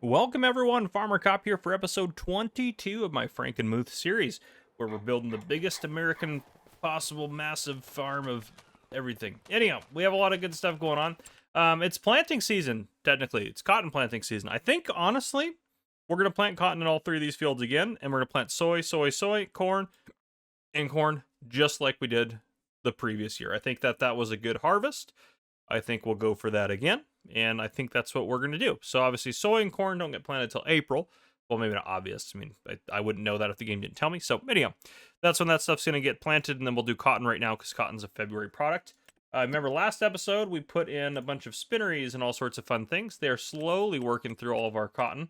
Welcome everyone, Farmer Cop here for episode 22 of my Frankenmuth series, where we're building the biggest American possible massive farm of everything. Anyhow, we have a lot of good stuff going on. It's planting season, technically. It's cotton planting season. I think, honestly, we're going to plant cotton in all three of these fields again, and we're going to plant soy, corn, and corn, just like we did the previous year. I think that was a good harvest. I think we'll go for that again. And I think that's what we're going to do. So obviously soy and corn don't get planted until April. Well, maybe not obvious. I mean, I wouldn't know that if the game didn't tell me. So anyhow, that's when that stuff's going to get planted. And then we'll do cotton right now because cotton's a February product. Remember last episode, we put in a bunch of spinneries and all sorts of fun things. They're slowly working through all of our cotton.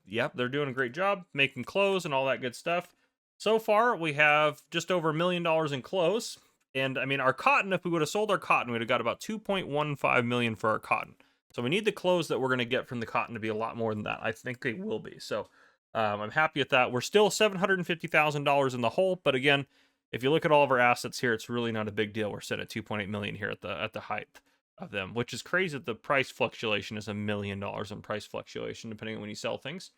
Yep, they're doing a great job making clothes and all that good stuff. So far, we have just over $1 million in clothes. And I mean, our cotton, if we would have sold our cotton, we'd have got about 2.15 million for our cotton. So we need the clothes that we're going to get from the cotton to be a lot more than that. I think they will be. So I'm happy with that. We're still $750,000 in the hole. But again, if you look at all of our assets here, it's really not a big deal. We're set at 2.8 million here at the height of them, which is crazy that the price fluctuation is $1 million in price fluctuation, depending on when you sell things.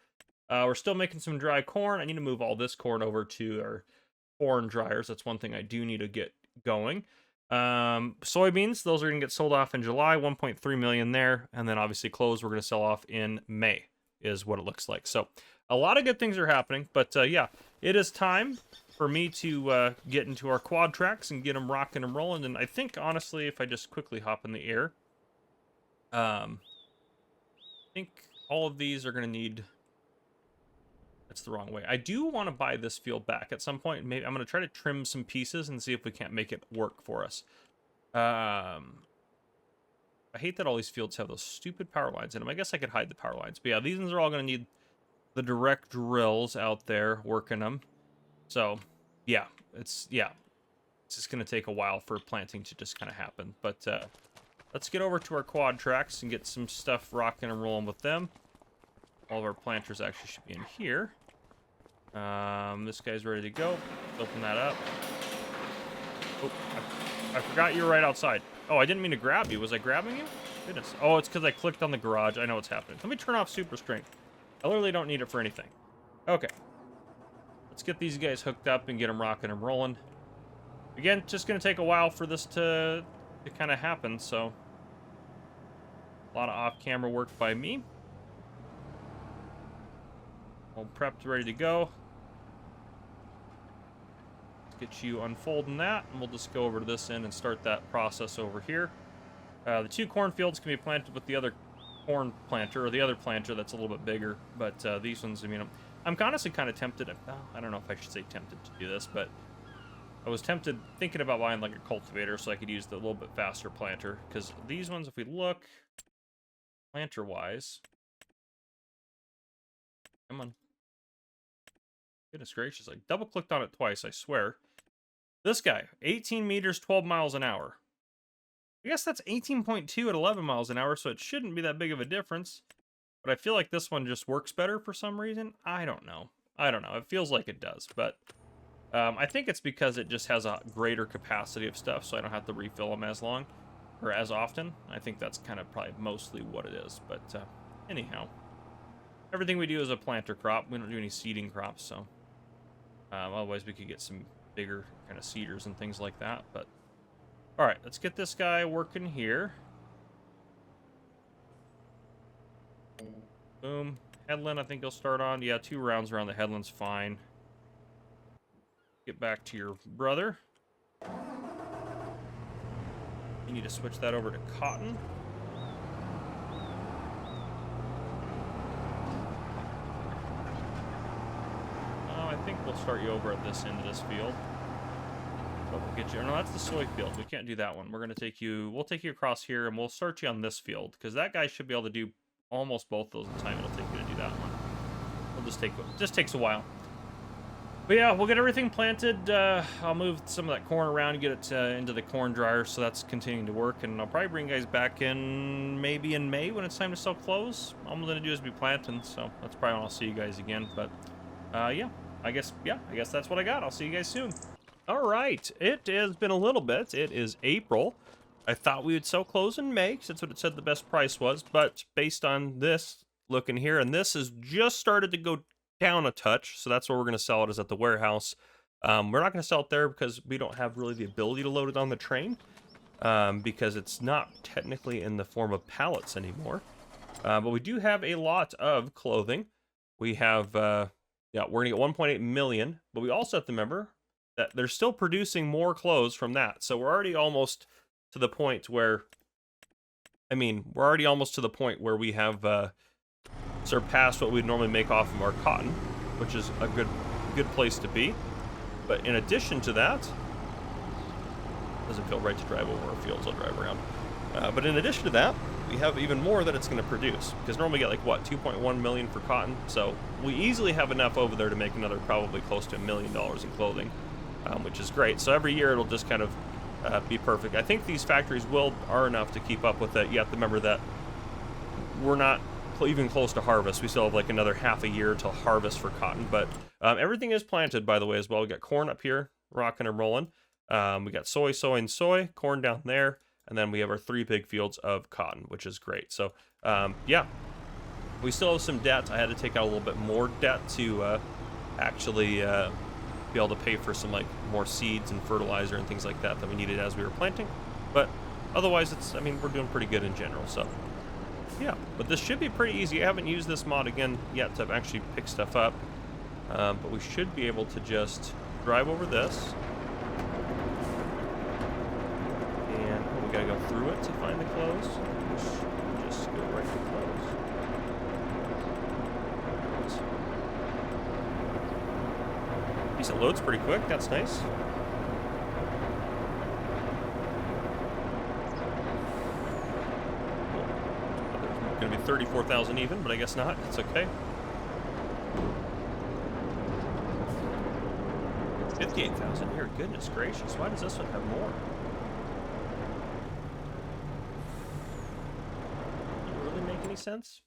We're still making some dry corn. I need to move all this corn over to our corn dryers. That's one thing I do need to get going. Soybeans, those are going to get sold off in July, 1.3 million there, and then obviously clothes we're going to sell off in May is what it looks like. So a lot of good things are happening, but yeah, it is time for me to get into our quad tracks and get them rocking and rolling. And I think honestly, if I just quickly hop in the air, I think all of these are going to need... That's the wrong way. I do want to buy this field back at some point. Maybe I'm going to try to trim some pieces and see if we can't make it work for us. I hate that all these fields have those stupid power lines in them. I guess I could hide the power lines. But yeah, these ones are all going to need the direct drills out there working them. So yeah, it's just going to take a while for planting to just kind of happen. But let's get over to our quad tracks and get some stuff rocking and rolling with them. All of our planters actually should be in here. This guy's ready to go. Let's open that up. Oh, I forgot you were right outside. Oh, I didn't mean to grab you. Was I grabbing you? Goodness. Oh, it's because I clicked on the garage. I know what's happening. Let me turn off super strength. I literally don't need it for anything. Okay. Let's get these guys hooked up and get them rocking and rolling. Again, it's just going to take a while for this to kind of happen, so a lot of off-camera work by me. All prepped, ready to go. Let's get you unfolding that, and we'll just go over to this end and start that process over here. The two cornfields can be planted with the other corn planter, or the other planter that's a little bit bigger, but these ones, I mean, I'm honestly kind of tempted. Well, I don't know if I should say tempted to do this, but I was tempted thinking about buying like a cultivator so I could use the little bit faster planter, because these ones, if we look planter-wise, come on. Goodness gracious, I double-clicked on it twice, I swear. This guy, 18 meters, 12 miles an hour. I guess that's 18.2 at 11 miles an hour, so it shouldn't be that big of a difference. But I feel like this one just works better for some reason. I don't know. It feels like it does, but I think it's because it just has a greater capacity of stuff, so I don't have to refill them as long, or as often. I think that's kind of probably mostly what it is, but anyhow. Everything we do is a planter crop. We don't do any seeding crops, so... otherwise, we could get some bigger kind of seeders and things like that. But all right, let's get this guy working here. Boom. Headland, I think he'll start on. Yeah, 2 rounds around the headland's fine. Get back to your brother. You need to switch that over to cotton. I think we'll start you over at this end of this field. But we'll get you... No, that's the soy field. We can't do that one. We're going to take you... We'll take you across here, and we'll start you on this field, because that guy should be able to do almost both those in time. It'll take you to do that one. We'll just take... It just takes a while. But yeah, we'll get everything planted. I'll move some of that corn around and get it into the corn dryer, so that's continuing to work. And I'll probably bring you guys back in maybe in May when it's time to sell clothes. All I'm going to do is be planting, so that's probably when I'll see you guys again. But yeah. I guess that's what I got. I'll see you guys soon. All right. It has been a little bit. It is April. I thought we would sell clothes in May, because that's what it said the best price was. But based on this looking here, and this has just started to go down a touch, so that's where we're going to sell it, is at the warehouse. We're not going to sell it there because we don't have really the ability to load it on the train, because it's not technically in the form of pallets anymore. But we do have a lot of clothing. We have, yeah, we're going to get 1.8 million, but we also have to remember that they're still producing more clothes from that. So we're already almost to the point where, I mean, we're already almost to the point where we have surpassed what we'd normally make off of our cotton, which is a good place to be. But in addition to that, doesn't feel right to drive over our fields. I'll drive around. But in addition to that, we have even more that it's going to produce, because normally we get like what, 2.1 million for cotton. So we easily have enough over there to make another probably close to $1 million in clothing, which is great. So every year it'll just kind of be perfect. I think these factories are enough to keep up with it. You have to remember that we're not even close to harvest. We still have like another half a year till harvest for cotton, but everything is planted, by the way, as well. We got corn up here, rocking and rolling. We got soy, and soy, corn down there, and then we have our 3 big fields of cotton, which is great. So yeah, we still have some debt. I had to take out a little bit more debt to actually be able to pay for some like more seeds and fertilizer and things like that we needed as we were planting. But otherwise, I mean, we're doing pretty good in general. So yeah, but this should be pretty easy. I haven't used this mod again yet to actually pick stuff up, but we should be able to just drive over this. And we gotta go through it to find the clothes. Just go right to clothes. At least it loads pretty quick. That's nice. Gonna be 34,000 even, but I guess not. It's okay. 58,000 here. Goodness gracious. Why does this one have more? Does it really make any sense?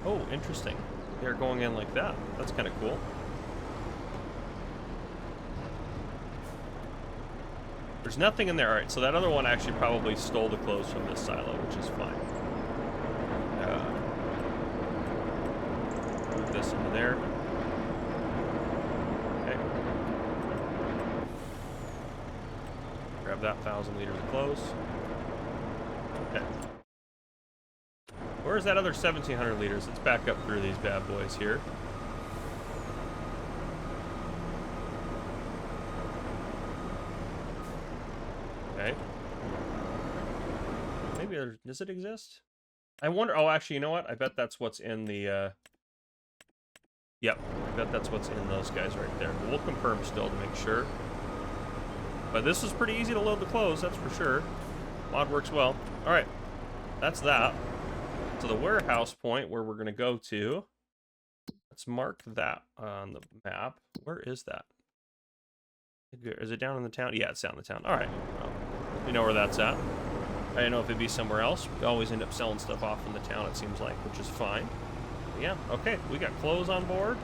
Oh, interesting. They're going in like that. That's kind of cool. There's nothing in there. All right, so that other one actually probably stole the clothes from this silo, which is fine. Move this into there. Okay. Grab that 1,000 liters of clothes. Okay. Where's that other 1,700 liters? Let's back up through these bad boys here. Okay. Maybe does it exist? I wonder. Oh, actually, you know what? I bet that's what's in the. Yep, I bet that's what's in those guys right there. But we'll confirm still to make sure. But this is pretty easy to load the clothes, that's for sure. Mod works well. All right, that's that. So the warehouse point where we're gonna go to. Let's mark that on the map. Where is that? Is it down in the town? Yeah, it's down in the town. All right. Well, we know where that's at. I didn't know if it'd be somewhere else. We always end up selling stuff off in the town, it seems like, which is fine. But yeah, okay. We got clothes on board.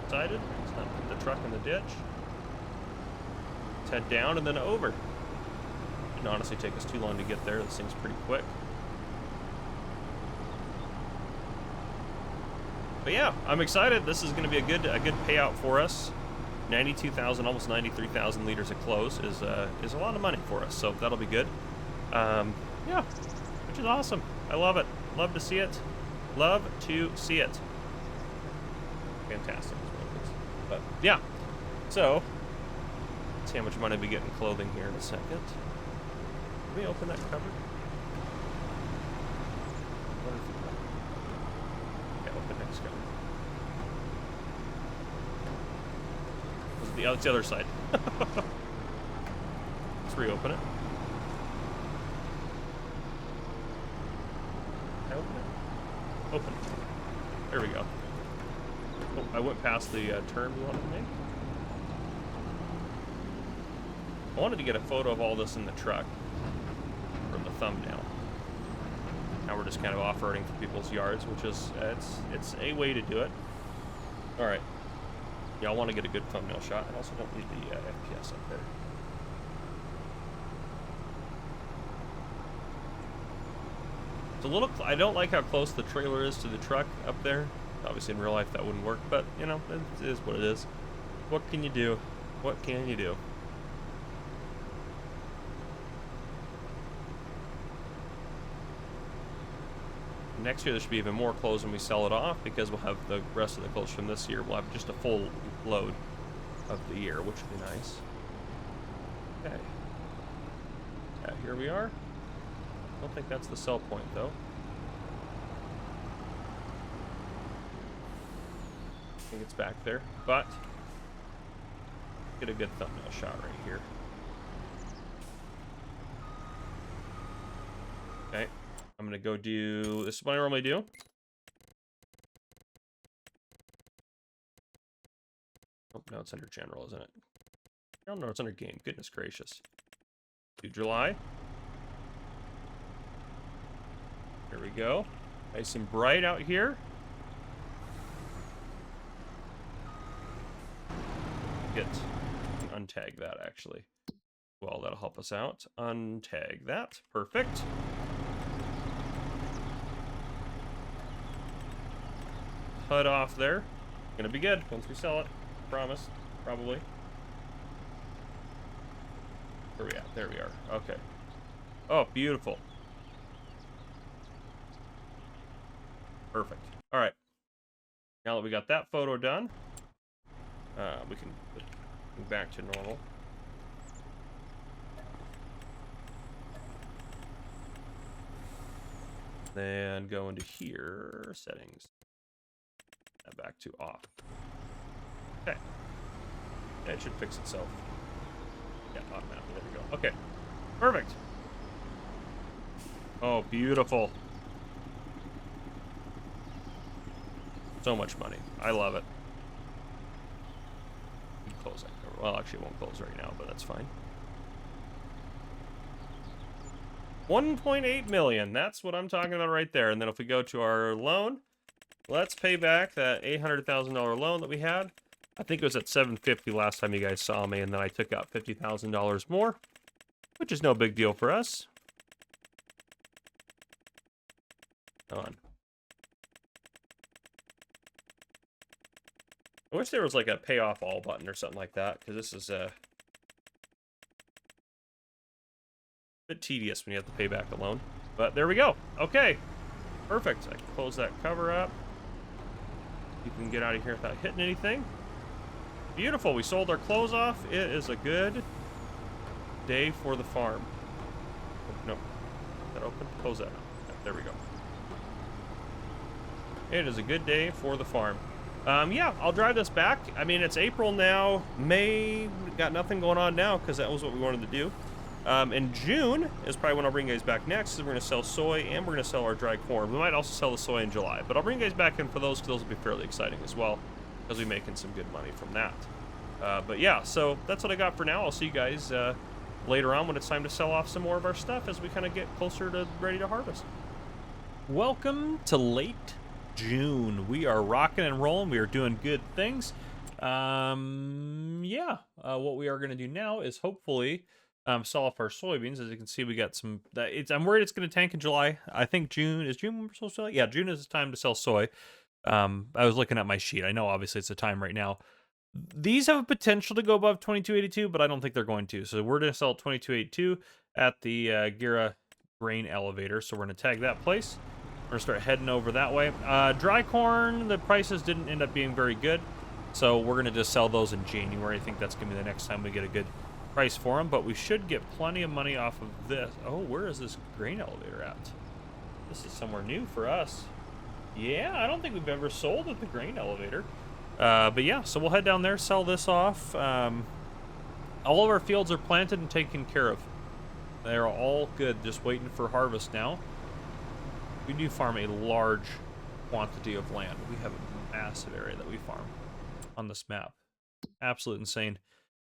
Excited. Let's not put the truck in the ditch. Let's head down and then over. Didn't honestly take us too long to get there. This thing's pretty quick. But yeah, I'm excited. This is going to be a good payout for us. 92,000, almost 93,000 liters of clothes is a lot of money for us, so that'll be good. Yeah, which is awesome. I love it. Love to see it. Love to see it. Fantastic. But yeah, so let's see how much money we get in clothing here in a second. Can we open that cover? Okay, open next cover. It's the other side. Let's reopen it. Can I open it? Open it. There we go. Oh, I went past the turn we wanted to make. I wanted to get a photo of all this in the truck for the thumbnail. Now we're just kind of off-roading for people's yards, which is it's a way to do it. All right. Yeah, I want to get a good thumbnail shot. I also don't need the FPS up there. It's a little, I don't like how close the trailer is to the truck up there. Obviously in real life that wouldn't work, but you know, it is what it is. What can you do? What can you do? Next year there should be even more clothes when we sell it off, because we'll have the rest of the clothes from this year. We'll have just a full load of the year, which would be nice. Okay. Yeah, here we are. I don't think that's the sell point though. I think it's back there, but get a good thumbnail shot right here. Okay, I'm gonna go do, this is what I normally do. Oh, no, it's under general, isn't it? Oh, no, it's under game. Goodness gracious. Do July. Here we go. Nice and bright out here. Untag that, actually. Well, that'll help us out. Untag that. Perfect. HUD off there. Gonna be good once we sell it. Promise. Probably. Where are we at? There we are. Okay. Oh, beautiful. Perfect. All right. Now that we got that photo done, we can go back to normal. Then go into here, settings, and back to off. Okay. Yeah, it should fix itself. Yeah, automatically. There we go. Okay. Perfect. Oh, beautiful. So much money. I love it. Close that cover. Well, actually, it won't close right now, but that's fine. 1.8 million. That's what I'm talking about right there. And then if we go to our loan, let's pay back that $800,000 loan that we had. I think it was at 750 last time you guys saw me, and then I took out $50,000 more, which is no big deal for us. Come on. I wish there was like a pay off all button or something like that, because this is a bit tedious when you have to pay back the loan. But there we go. Okay. Perfect. I can close that cover up. You can get out of here without hitting anything. Beautiful. We sold our clothes off. It is a good day for the farm. Oh, no. Is that open? Close that up. Yeah, there we go. It is a good day for the farm. Yeah, I'll drive this back. I mean, it's April now. May, got nothing going on now because that was what we wanted to do. In June is probably when I'll bring you guys back next. We're going to sell soy and we're going to sell our dry corn. We might also sell the soy in July, but I'll bring you guys back in for those because those will be fairly exciting as well because we're making some good money from that. But yeah, so that's what I got for now. I'll see you guys later on when it's time to sell off some more of our stuff as we kind of get closer to ready to harvest. Welcome to late June. We are rocking and rolling. We are doing good things. Yeah, what we are going to do now is hopefully sell off our soybeans. As you can see, we got some. I'm worried it's going to tank in July. I think June is June when we're supposed to sell? Yeah, June is the time to sell soy. I was looking at my sheet. I know obviously it's the time right now. These have a potential to go above 22.82, but I don't think they're going to. So we're going to sell 22.82 at the Gira grain elevator. So we're going to tag that place. We're going to start heading over that way. Dry corn, the prices didn't end up being very good. So we're going to just sell those in January. I think that's going to be the next time we get a good price for them. But we should get plenty of money off of this. Oh, where is this grain elevator at? This is somewhere new for us. Yeah, I don't think we've ever sold at the grain elevator. But yeah, so we'll head down there, sell this off. All of our fields are planted and taken care of. They're all good, just waiting for harvest now. We do farm a large quantity of land. We have a massive area that we farm on this map. Absolute insane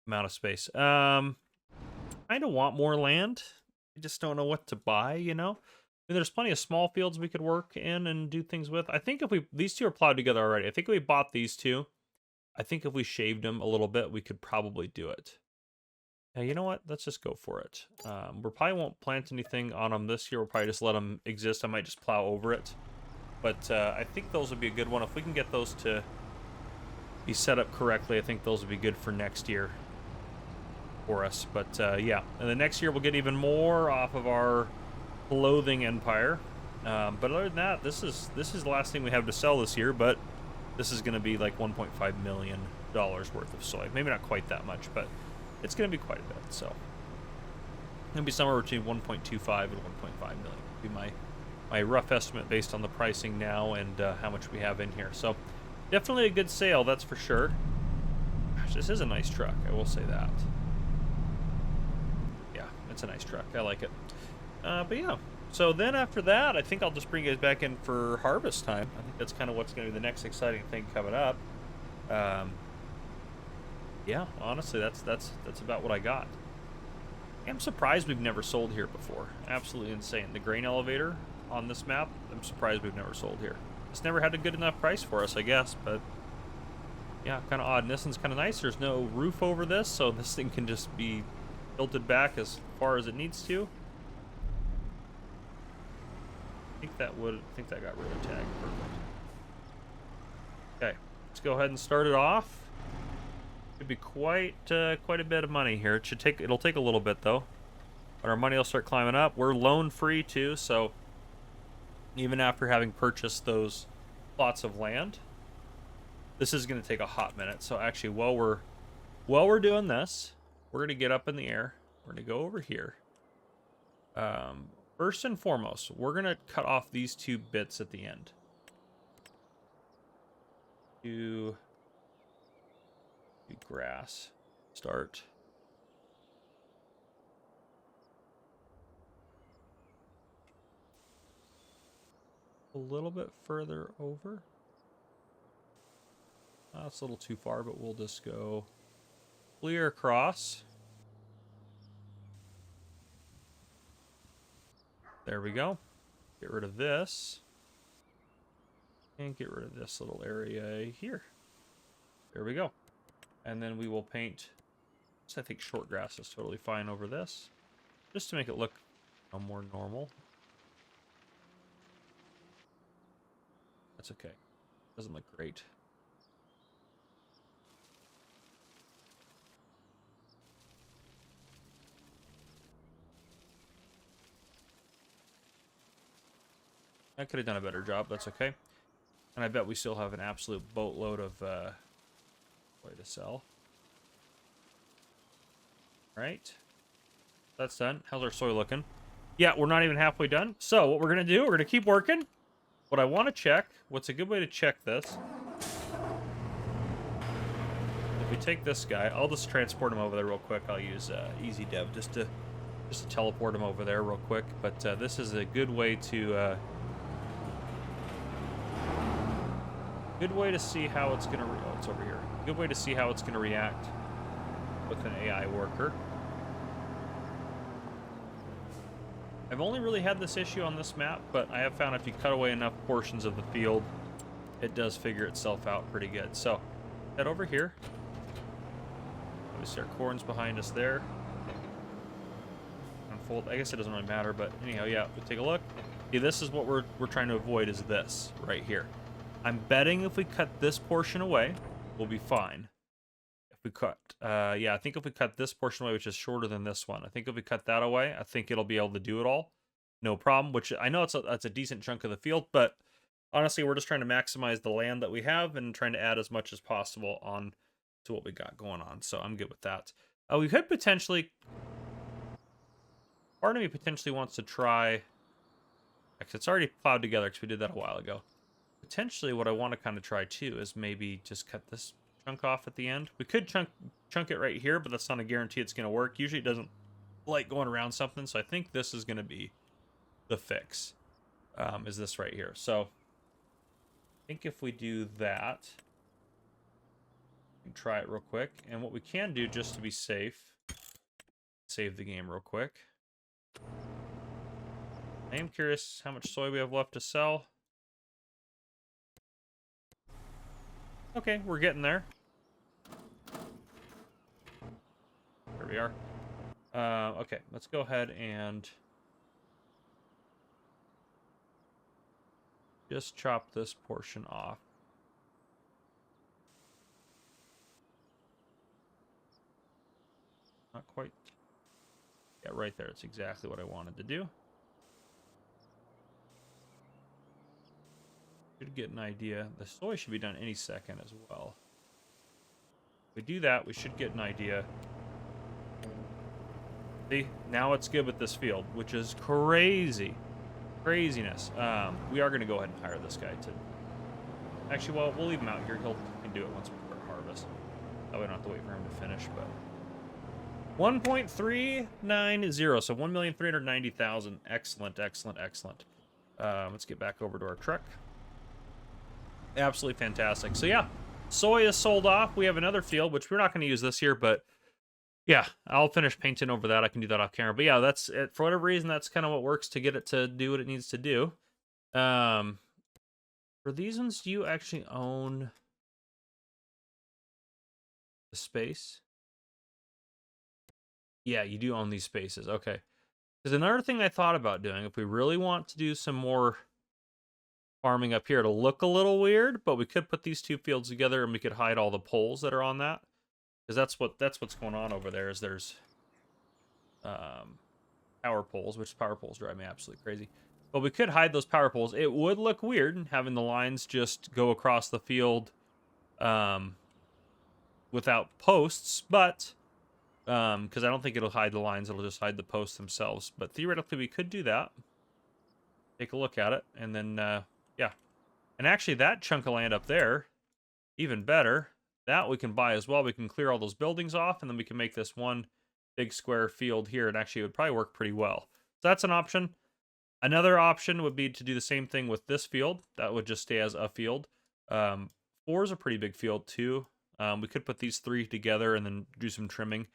amount of space. Kind of want more land. I just don't know what to buy, you know? I mean, there's plenty of small fields we could work in and do things with. I think if these two are plowed together already. I think if we bought these two, I think if we shaved them a little bit, we could probably do it. Yeah, you know what? Let's just go for it. We probably won't plant anything on them this year. We'll probably just let them exist. I might just plow over it. But I think those would be a good one. If we can get those to be set up correctly, I think those would be good for next year for us. But yeah, and the next year we'll get even more off of our clothing empire. But other than that, this is the last thing we have to sell this year. But this is going to be like $1.5 million worth of soy. Maybe not quite that much, but it's going to be quite a bit. So it's going to be somewhere between 1.25 and 1.5 million. Would be my rough estimate based on the pricing now and how much we have in here. So definitely a good sale, that's for sure. Gosh, this is a nice truck, I will say that. Yeah, it's a nice truck. I like it. But yeah, so then after that, I think I'll just bring you guys back in for harvest time. I think that's kind of what's going to be the next exciting thing coming up. Yeah, honestly, that's about what I got. I'm surprised we've never sold here before. Absolutely insane. The grain elevator on this map, I'm surprised we've never sold here. It's never had a good enough price for us, I guess, but yeah, kind of odd. And this one's kind of nice. There's no roof over this, so this thing can just be tilted back as far as it needs to. I think that got rid of tag. Perfect. Okay, let's go ahead and start it off. Could be quite a bit of money here. It'll take a little bit though, but our money will start climbing up. We're loan free too, so even after having purchased those plots of land, this is going to take a hot minute. So actually, while we're doing this, we're going to get up in the air. We're going to go over here. First and foremost, we're going to cut off these two bits at the end. Do grass. Start. A little bit further over. That's a little too far, but we'll just go clear across. There we go. Get rid of this. And get rid of this little area here. There we go. And then we will paint, I think short grass is totally fine over this, just to make it look more normal. That's okay. Doesn't look great. I could have done a better job. That's okay. And I bet we still have an absolute boatload of way to sell. Right. That's done. How's our soy looking? Yeah, we're not even halfway done. So what we're going to do, we're going to keep working. What I want to check, what's a good way to check this? If we take this guy, I'll just transport him over there real quick. I'll use Easy Dev just to teleport him over there real quick. But this is a good way to see how it's gonna. Oh, it's over here. Good way to see how it's gonna react with an AI worker. I've only really had this issue on this map, but I have found if you cut away enough portions of the field, it does figure itself out pretty good. So, head over here. Obviously, our corn's behind us there. Unfold. I guess it doesn't really matter, but anyhow, yeah. We'll take a look. See, this is what we're trying to avoid. Is this right here? I'm betting if we cut this portion away, we'll be fine. If we cut, yeah, I think if we cut this portion away, which is shorter than this one, I think if we cut that away, I think it'll be able to do it all. No problem, which I know that's a decent chunk of the field, but honestly, we're just trying to maximize the land that we have and trying to add as much as possible on to what we got going on. So I'm good with that. We could potentially, part of me potentially wants to try, actually it's already plowed together because we did that a while ago. Potentially what I want to kind of try too is maybe just cut this chunk off at the end. We could chunk it right here, but that's not a guarantee it's going to work. Usually it doesn't like going around something, so I think this is going to be the fix, is this right here. So I think if we do that, we can try it real quick. And what we can do just to be safe, save the game real quick. I am curious how much soy we have left to sell. Okay, we're getting there. There we are. Okay, let's go ahead and just chop this portion off. Not quite. Yeah, right there. It's exactly what I wanted to do. Should get an idea. The soy should be done any second as well. If we do that, we should get an idea. See, now it's good with this field, which is crazy. Craziness. We are going to go ahead and hire this guy to... Actually, well, we'll leave him out here. He can do it once we start harvest. That way we don't have to wait for him to finish, but... 1.390, so 1,390,000. Excellent, excellent, excellent. Let's get back over to our truck. Absolutely fantastic. So yeah, soy is sold off. We have another field, which we're not going to use this year, but yeah, I'll finish painting over that. I can do that off camera. But yeah, that's it. For whatever reason, that's kind of what works to get it to do what it needs to do. For these ones, do you actually own the space? Yeah, you do own these spaces. Okay. Because another thing I thought about doing, if we really want to do some more farming up here, it'll look a little weird, but we could put these two fields together and we could hide all the poles that are on that. Because that's what's going on over there. Is there's power poles, which power poles drive me absolutely crazy. But we could hide those power poles. It would look weird having the lines just go across the field without posts, but because I don't think it'll hide the lines, it'll just hide the posts themselves. But theoretically, we could do that. Take a look at it, and then yeah. And actually, that chunk of land up there, even better. That we can buy as well. We can clear all those buildings off, and then we can make this one big square field here, and actually it would probably work pretty well. So that's an option. Another option would be to do the same thing with this field. That would just stay as a field. 4 is a pretty big field too. We could put these 3 together and then do some trimming.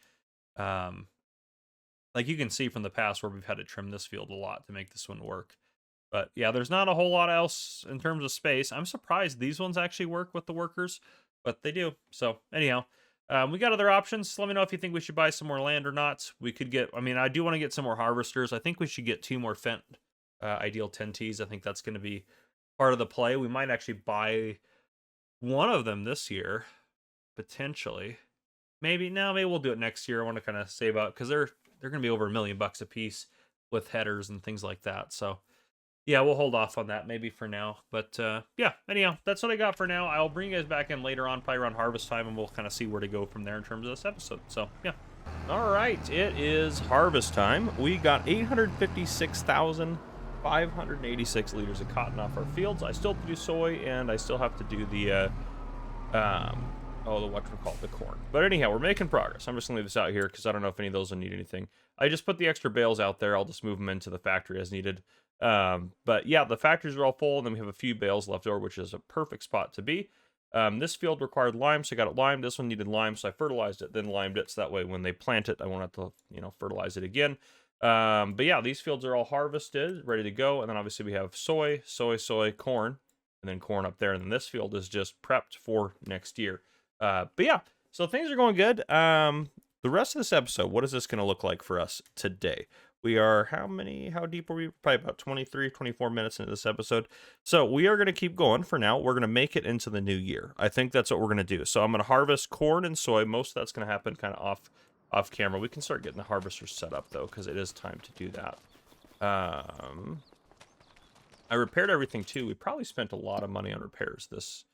Like you can see from the past where we've had to trim this field a lot to make this one work. But yeah, there's not a whole lot else in terms of space. I'm surprised these ones actually work with the workers, but they do. So anyhow, we got other options. Let me know if you think we should buy some more land or not. We could get, I mean, I do want to get some more harvesters. I think we should get 2 more Fent Ideal 10Ts. I think that's going to be part of the play. We might actually buy one of them this year, potentially. Maybe we'll do it next year. I want to kind of save up because they're going to be over $1 million a piece with headers and things like that. So yeah, we'll hold off on that maybe for now. But yeah, anyhow, that's what I got for now. I'll bring you guys back in later on, probably around harvest time, and we'll kind of see where to go from there in terms of this episode. So yeah. All right, it is harvest time. We got 856,586 liters of cotton off our fields. I still have to do soy, and I still have to do the the corn. But anyhow, we're making progress. I'm just gonna leave this out here because I don't know if any of those will need anything. I just put the extra bales out there. I'll just move them into the factory as needed. But yeah, the factories are all full, and then we have a few bales left over, which is a perfect spot to be. This field required lime, so I got it limed. This one needed lime, so I fertilized it, then limed it, so that way when they plant it, I won't have to, fertilize it again. But yeah, these fields are all harvested, ready to go, and then obviously we have soy, corn, and then corn up there, and then this field is just prepped for next year. But yeah, so things are going good. The rest of this episode, what is this going to look like for us today? We are, how deep are we? Probably about 23, 24 minutes into this episode. So we are going to keep going for now. We're going to make it into the new year. I think that's what we're going to do. So I'm going to harvest corn and soy. Most of that's going to happen kind of off camera. We can start getting the harvesters set up though, because it is time to do that. I repaired everything too. We probably spent a lot of money on repairs this.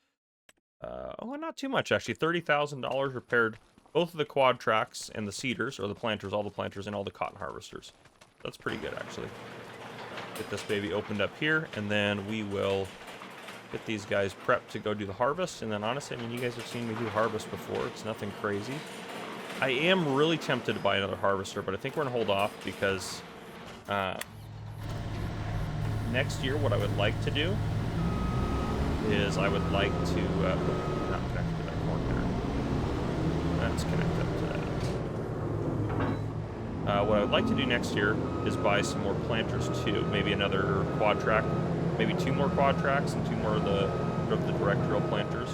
Not too much actually. $30,000 repaired both of the quad tracks and the seeders, or the planters, all the planters, and all the cotton harvesters. That's pretty good, actually. Get this baby opened up here, and then we will get these guys prepped to go do the harvest. And then, honestly, I mean, you guys have seen me do harvest before. It's nothing crazy. I am really tempted to buy another harvester, but I think we're going to hold off because next year what I would like to do is I would like to... not connect to that corn header. Let's connect up to that. What I would like to do next year is buy some more planters too. Maybe another quad track, maybe 2 more quad tracks and 2 more of the direct drill planters.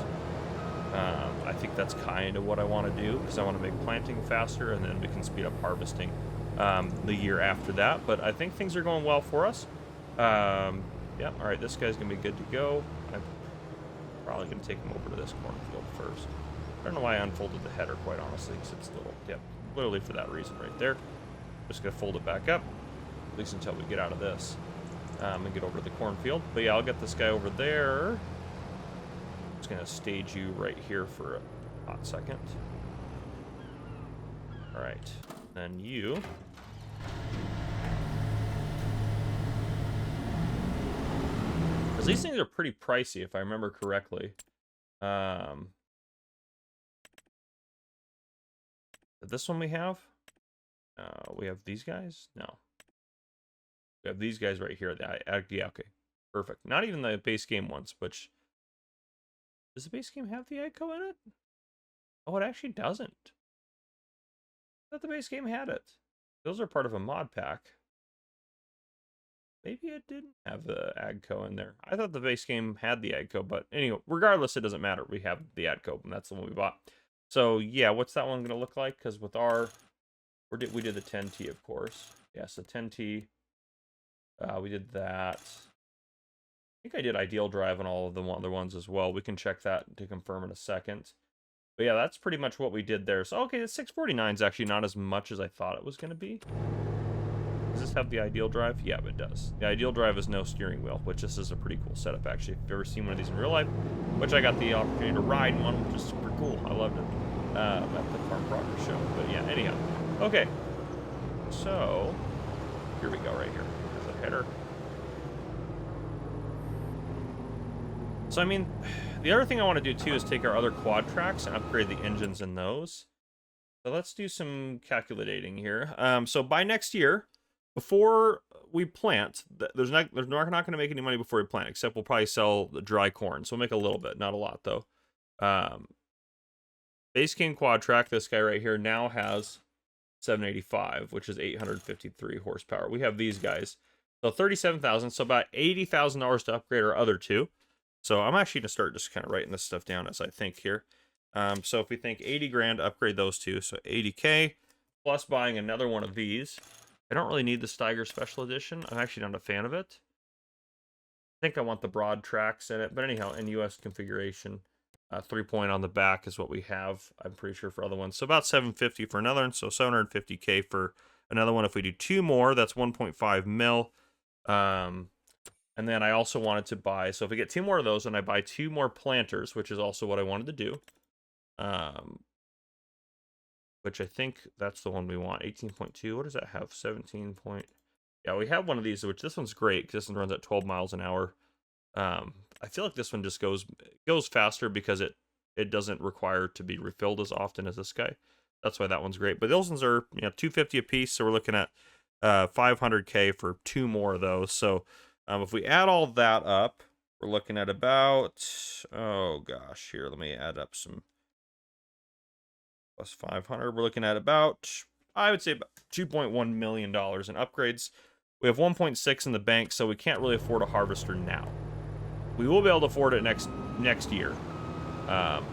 I think that's kind of what I want to do because I want to make planting faster, and then we can speed up harvesting. the year after that. But I think things are going well for us. Yeah, all right, this guy's going to be good to go. I'm probably going to take him over to this cornfield first. I don't know why I unfolded the header, quite honestly, because it's little. Yep, literally for that reason right there. Just going to fold it back up, at least until we get out of this. And get over to the cornfield. But yeah, I'll get this guy over there. I'm just going to stage you right here for a hot second. All right, then you. Because these things are pretty pricey, if I remember correctly. This one we have? We have these guys? No. We have these guys right here. Yeah, okay. Perfect. Not even the base game ones, which... Does the base game have the Echo in it? Oh, it actually doesn't. I thought the base game had it. Those are part of a mod pack. Maybe it didn't have the AGCO in there. I thought the base game had the AGCO, but anyway, regardless, it doesn't matter. We have the AGCO, and that's the one we bought. So, yeah, what's that one going to look like? Because with our... We did the 10T, of course. Yes, the 10T... we did that. I think I did ideal drive on all of the other ones as well. We can check that to confirm in a second. But yeah, that's pretty much what we did there. So, okay, the 649 is actually not as much as I thought it was going to be. Does this have the ideal drive? Yeah, it does. The ideal drive is no steering wheel, which this is a pretty cool setup, actually. If you've ever seen one of these in real life, which I got the opportunity to ride one, which is super cool. I loved it at the Farm Progress show. But yeah, anyhow. Okay. So, here we go right here. There's a header. So, I mean, the other thing I want to do, too, is take our other quad tracks and upgrade the engines in those. So, let's do some calculating here. So, by next year, before we plant, there's not going to make any money before we plant, except we'll probably sell the dry corn. So, we'll make a little bit, not a lot, though. Base game quad track, this guy right here, now has 785, which is 853 horsepower. We have these guys. So, 37,000, so about $80,000 to upgrade our other two. So I'm actually going to start just kind of writing this stuff down as I think here. So if we think 80 grand to upgrade those two, so 80K plus buying another one of these. I don't really need the Steiger Special Edition. I'm actually not a fan of it. I think I want the broad tracks in it. But anyhow, in US configuration, 3-point on the back is what we have, I'm pretty sure, for other ones. So about 750 for another one. So 750K for another one. If we do two more, that's 1.5 mil. And then I also wanted to buy, so if we get two more of those, and I buy two more planters, which is also what I wanted to do, which I think that's the one we want, 18.2, what does that have, 17 point, yeah, we have one of these, which this one's great, because this one runs at 12 miles an hour. I feel like this one just goes faster because it doesn't require to be refilled as often as this guy. That's why that one's great, but those ones are, you know, 250 a piece, so we're looking at 500K for two more of those, so if we add all that up, we're looking at about, oh gosh, here, let me add up some, plus 500, we're looking at about, I would say about $2.1 million in upgrades. We have 1.6 in the bank, so we can't really afford a harvester now. We will be able to afford it next year. But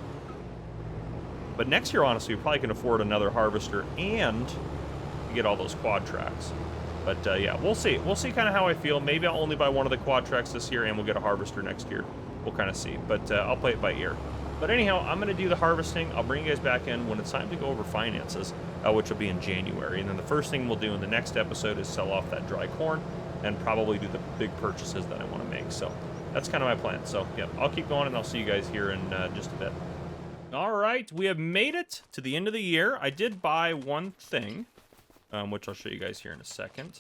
next year, honestly, we probably can afford another harvester and get all those quad tracks. But yeah, we'll see. We'll see kind of how I feel. Maybe I'll only buy one of the quad tracks this year and we'll get a harvester next year. We'll kind of see. But I'll play it by ear. But anyhow, I'm going to do the harvesting. I'll bring you guys back in when it's time to go over finances, which will be in January. And then the first thing we'll do in the next episode is sell off that dry corn and probably do the big purchases that I want to make. So that's kind of my plan. So yeah, I'll keep going and I'll see you guys here in just a bit. All right, we have made it to the end of the year. I did buy one thing. Which I'll show you guys here in a second.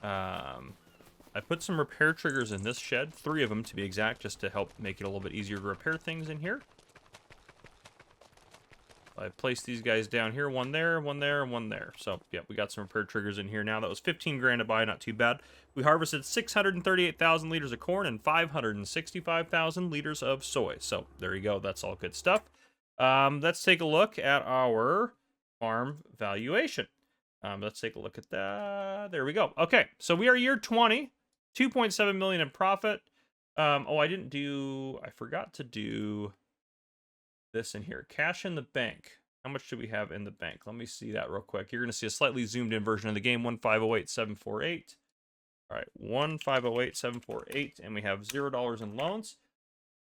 I put some repair triggers in this shed, 3 of them to be exact, just to help make it a little bit easier to repair things in here. I placed these guys down here, one there, one there, and one there. So, yeah, we got some repair triggers in here now. That was 15 grand to buy, not too bad. We harvested 638,000 liters of corn and 565,000 liters of soy. So, there you go. That's all good stuff. Let's take a look at our farm valuation. Let's take a look at that. There we go. Okay, so we are year 20, 2.7 million in profit. I forgot to do this in here. Cash in the bank. How much do we have in the bank? Let me see that real quick. You're going to see a slightly zoomed in version of the game, 1508748. All right, 1508748, and we have $0 in loans.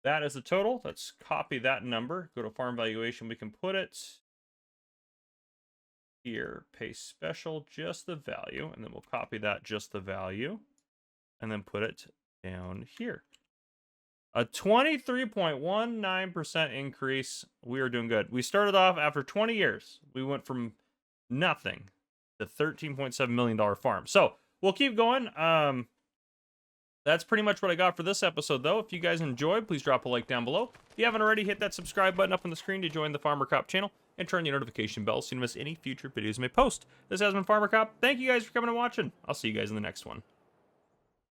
That is the total. Let's copy that number. Go to farm valuation. We can put it here. Pay special, just the value, and then we'll copy that, just the value, and then put it down here. A 23.19% increase. We are doing good. We started off after 20 years. We went from nothing to $13.7 million farm. So we'll keep going. That's pretty much what I got for this episode, though. If you guys enjoyed, please drop a like down below. If you haven't already, hit that subscribe button up on the screen to join the Farmer Cop channel and turn the notification bell so you don't miss any future videos I may post. This has been Farmer Cop. Thank you guys for coming and watching. I'll see you guys in the next one.